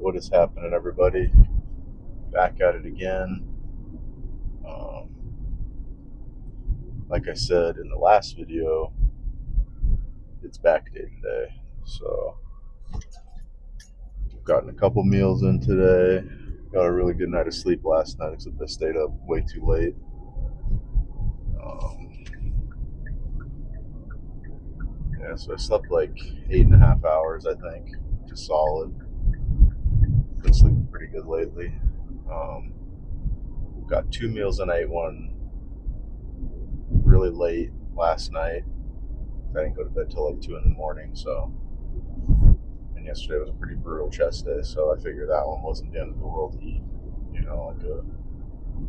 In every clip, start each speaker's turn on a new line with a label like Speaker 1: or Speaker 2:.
Speaker 1: what is happening, everybody? Back at it again. Um, like I said in the last video, it's back day today. So, I've gotten a couple meals in today. Got a really good night of sleep last night, except I stayed up way too late. Yeah, so I slept like 8.5 hours, I think, which is solid. Been sleeping pretty good lately. Got 2 meals in. I ate one really late last night. I didn't go to bed till like 2 in the morning, so. And yesterday was a pretty brutal chest day, so I figured that one wasn't the end of the world to eat. Like a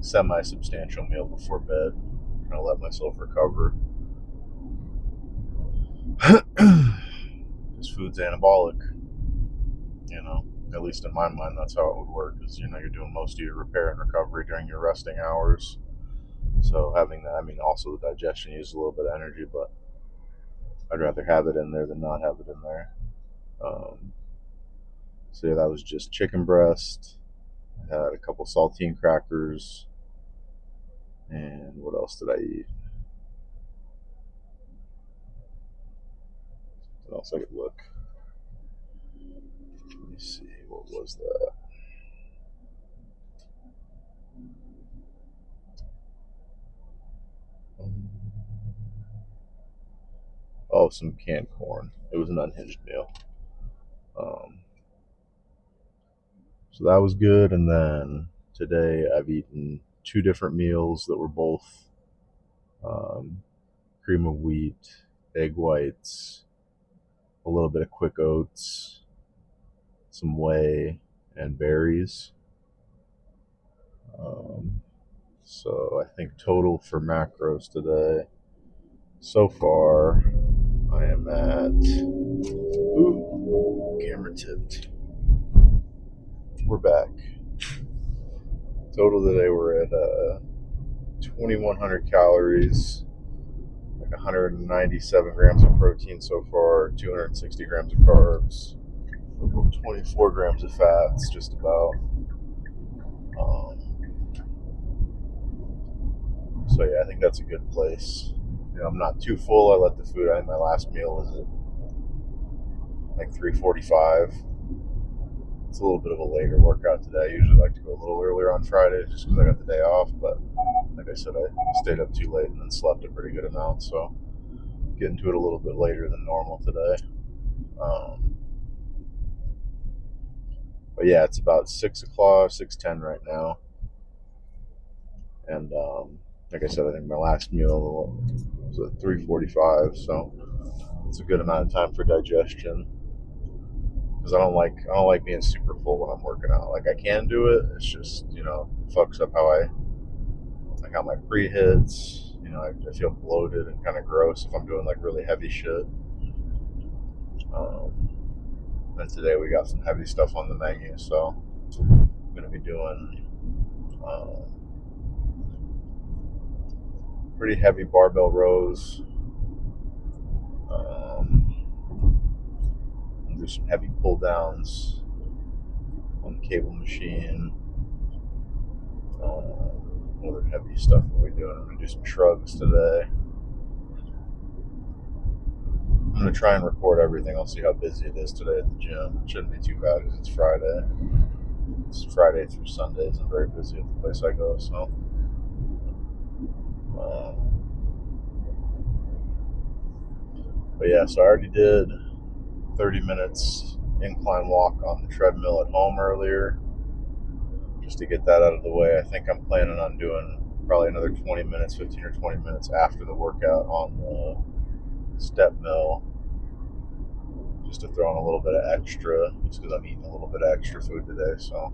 Speaker 1: semi-substantial meal before bed. Trying to let myself recover. Because food's anabolic, at least in my mind, that's how it would work. Because you're doing most of your repair and recovery during your resting hours. So having that, also the digestion uses a little bit of energy, but I'd rather have it in there than not have it in there. So yeah, that was just chicken breast. I had a couple saltine crackers. And what else did I eat? What else I could look? Let me see. What was that? Oh, some canned corn. It was an unhinged meal. So that was good. And then today I've eaten 2 different meals that were both cream of wheat, egg whites, a little bit of quick oats, some whey, and berries. So I think total for macros today, so far, I am at, camera tipped. We're back. Total today, we're at 2,100 calories, like 197 grams of protein so far, 260 grams of carbs, 24 grams of fats, just about. So yeah, I think that's a good place. I'm not too full. I let the food. I think my last meal was at like 3:45. It's a little bit of a later workout today. I usually like to go a little earlier on Fridays just because I got the day off. But like I said, I stayed up too late and then slept a pretty good amount. So getting to it a little bit later than normal today. But yeah, it's about 6 o'clock, 6:10 right now. And like I said, I think my last meal was at 3:45. So it's a good amount of time for digestion. Because I don't like being super full when I'm working out. Like I can do it. It's just fucks up how my pre hits. I feel bloated and kind of gross if I'm doing like really heavy shit. And today we got some heavy stuff on the menu, so I'm gonna be doing pretty heavy barbell rows. Do some heavy pull downs on the cable machine. Other heavy stuff we're doing. I'm gonna do some shrugs today. I'm gonna try and record everything. I'll see how busy it is today at the gym. It shouldn't be too bad because it's Friday. It's Friday through Sundays. I'm very busy at the place I go, so. But yeah, so I already did 30 minutes incline walk on the treadmill at home earlier, just to get that out of the way. I think I'm planning on doing probably another 20 minutes, 15 or 20 minutes after the workout on the step mill, just to throw in a little bit of extra, just because I'm eating a little bit of extra food today, so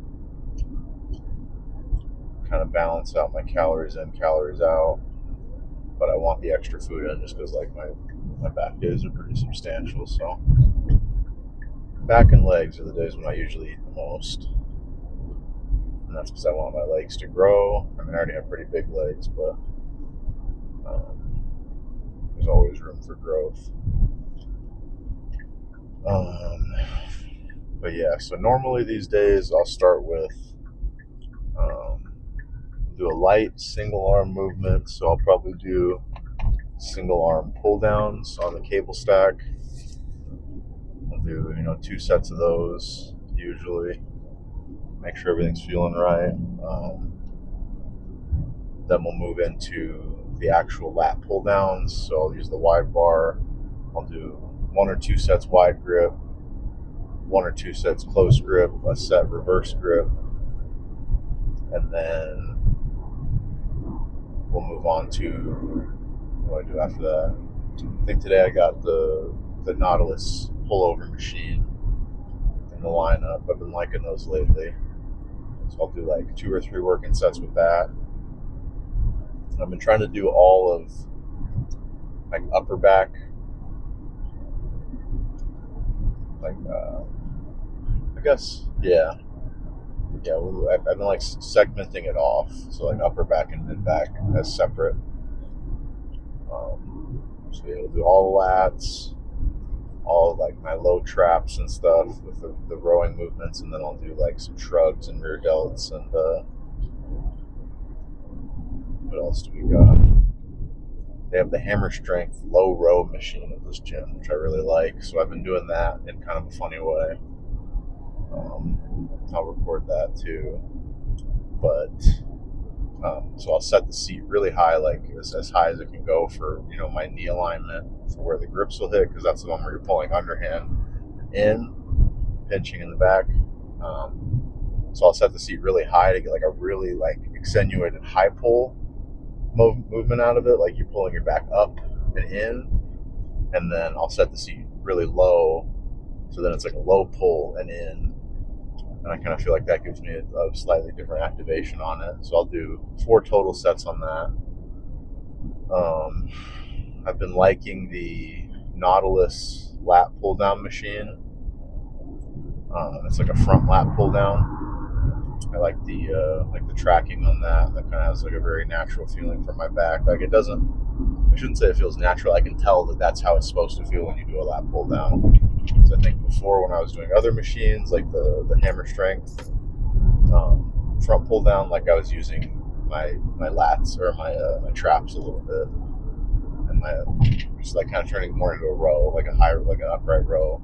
Speaker 1: kind of balance out my calories in, calories out. But I want the extra food in just because like my back days are pretty substantial, so back and legs are the days when I usually eat the most. And that's because I want my legs to grow. I already have pretty big legs, but there's always room for growth. But yeah, so normally these days I'll start with do a light single arm movement. So I'll probably do single arm pull downs on the cable stack. I'll do 2 sets of those usually. Make sure everything's feeling right. Then we'll move into the actual lat pull downs. So I'll use the wide bar. I'll do 1 or 2 sets wide grip, 1 or 2 sets close grip, a set reverse grip, and then we'll move on to what do I do after that. I think today I got the Nautilus pullover machine in the lineup. I've been liking those lately. So I'll do like 2 or 3 working sets with that. I've been trying to do all of like upper back, like I guess I've been like segmenting it off, so like upper back and mid back as separate. So yeah, we'll do all the lats, all of like my low traps and stuff with the rowing movements, and then I'll do like some shrugs and rear delts and what else do we got? They have the hammer strength low row machine at this gym, which I really like. So I've been doing that in kind of a funny way. I'll record that too. But so I'll set the seat really high, like as high as it can go for my knee alignment for where the grips will hit, because that's the one where you're pulling underhand in, pinching in the back. So I'll set the seat really high to get like a really like accentuated high pull movement out of it, like you're pulling your back up and in, and then I'll set the seat really low, so then it's like a low pull and in, and I kind of feel like that gives me a slightly different activation on it. So I'll do 4 total sets on that. I've been liking the Nautilus lat pull down machine. It's like a front lat pull down. I like the tracking on that. That kind of has like a very natural feeling for my back. Like it doesn't. I shouldn't say it feels natural. I can tell that that's how it's supposed to feel when you do a lat pull down. Because I think before, when I was doing other machines like the hammer strength front pull down, like I was using my lats or my traps a little bit, and my just like kind of turning more into a row, like an upright row.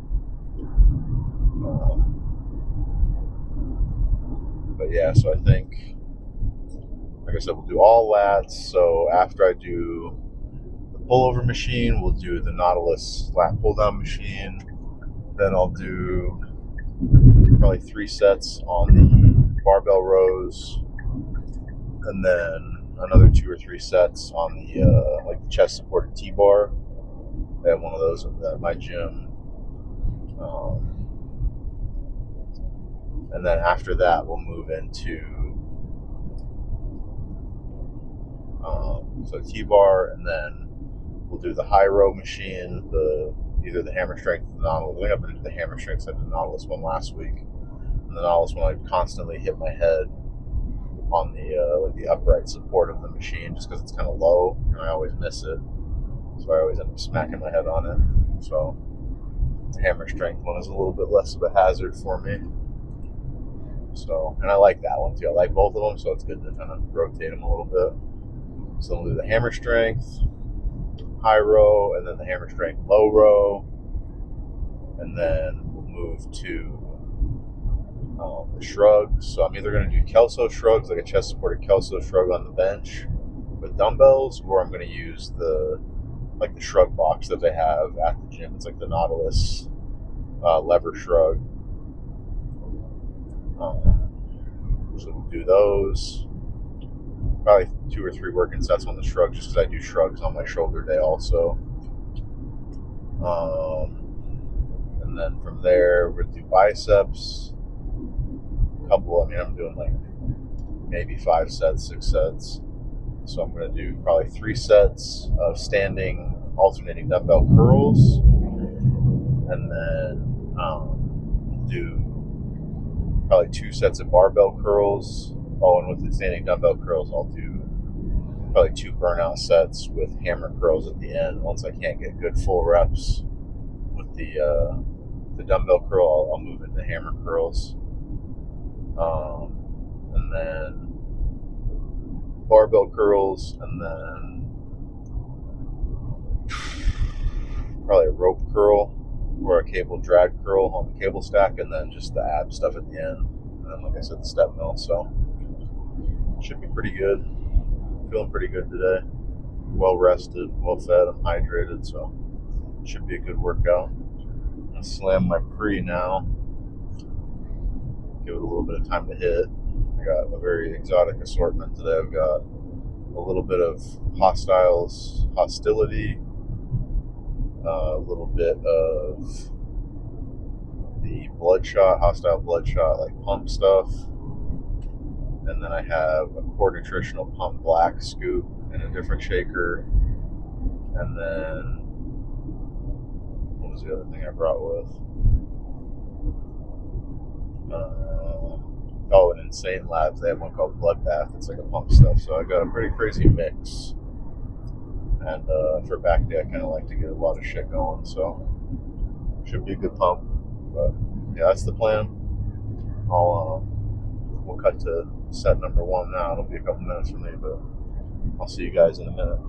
Speaker 1: But yeah, so I think, like I said, we'll do all lats. So after I do the pullover machine, we'll do the Nautilus lat pull down machine. Then I'll do probably 3 sets on the barbell rows, and then another 2 or 3 sets on the like the chest supported T-bar. They have one of those at my gym. And then after that, we'll move into so T-bar, and then we'll do the high row machine, either the hammer strength or the Nautilus. I think I've been into the hammer strength. I did the Nautilus one last week, and the Nautilus one I constantly hit my head on the upright support of the machine, just because it's kind of low and I always miss it, so I always end up smacking my head on it. So the hammer strength one is a little bit less of a hazard for me. So, and I like that one too. I like both of them, so it's good to kind of rotate them a little bit. So we'll do the hammer strength high row, and then the hammer strength low row, and then we'll move to the shrugs. So I'm either going to do Kelso shrugs, like a chest supported Kelso shrug on the bench with dumbbells, or I'm going to use the shrug box that they have at the gym. It's like the Nautilus lever shrug. So we'll do those. Probably 2 or 3 working sets on the shrugs, just because I do shrugs on my shoulder day also. And then from there, we're going to do biceps. I'm doing like maybe 5 sets, 6 sets. So I'm going to do probably 3 sets of standing alternating dumbbell curls. And then do probably 2 sets of barbell curls. Oh, and with the standing dumbbell curls, I'll do probably 2 burnout sets with hammer curls at the end once I can't get good full reps with the the dumbbell curl, I'll move into hammer curls. And then barbell curls, and then probably a rope curl or a cable drag curl on the cable stack, and then just the ab stuff at the end. And then, like I said, the step mill. So should be pretty good. Feeling pretty good today. Well rested, well fed, I'm hydrated, so should be a good workout. I'm gonna slam my pre now. Give it a little bit of time to hit. I got a very exotic assortment today. I've got a little bit of hostility, a little bit of the hostile bloodshot, like pump stuff. And then I have a core nutritional pump black scoop in a different shaker. And then, what was the other thing I brought with? And Insane Labs, they have one called Bloodbath. It's like a pump stuff. So I got a pretty crazy mix. And for back day, I kind of like to get a lot of shit going. So should be a good pump. But yeah, that's the plan. We'll cut to set number 1 now. It'll be a couple minutes for me, but I'll see you guys in a minute.